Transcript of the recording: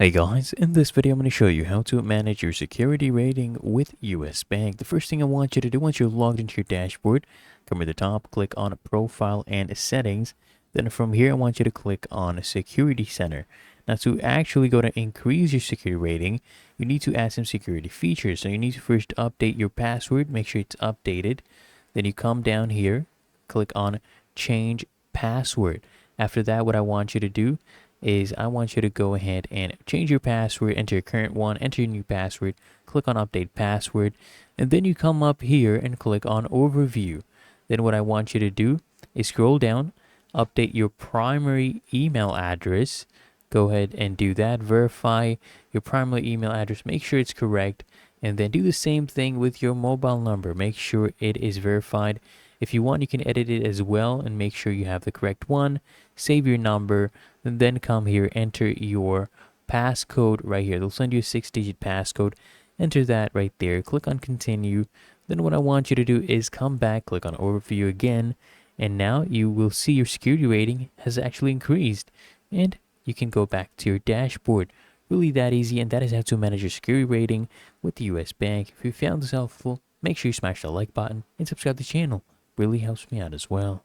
Hey guys, in this video I'm going to show you how to manage your security rating with US Bank. The first thing I want you to do once you're logged into your dashboard, come to the top, click on Profile and Settings. Then from here I want you to click on Security Center. Now to actually go to increase your security rating, you need to add some security features. So you need to first update your password, make sure it's updated. Then you come down here, click on Change Password. After that, what I want you to do is I want you to go ahead and change your password, enter your current one, enter your new password, click on update password, and then you come up here and click on overview. Then what I want you to do is scroll down, update your primary email address. Go ahead and do that. Verify your primary email address, make sure it's correct, and then do the same thing with your mobile number. Make sure it is verified. If you want, you can edit it as well and make sure you have the correct one. Save your number, and then come here, enter your passcode right here. They'll send you a 6-digit passcode. Enter that right there. Click on continue. Then what I want you to do is come back, click on overview again, and now you will see your security rating has actually increased, and you can go back to your dashboard. Really that easy, and that is how to manage your security rating with the US Bank. If you found this helpful, make sure you smash the like button and subscribe to the channel. Really helps me out as well.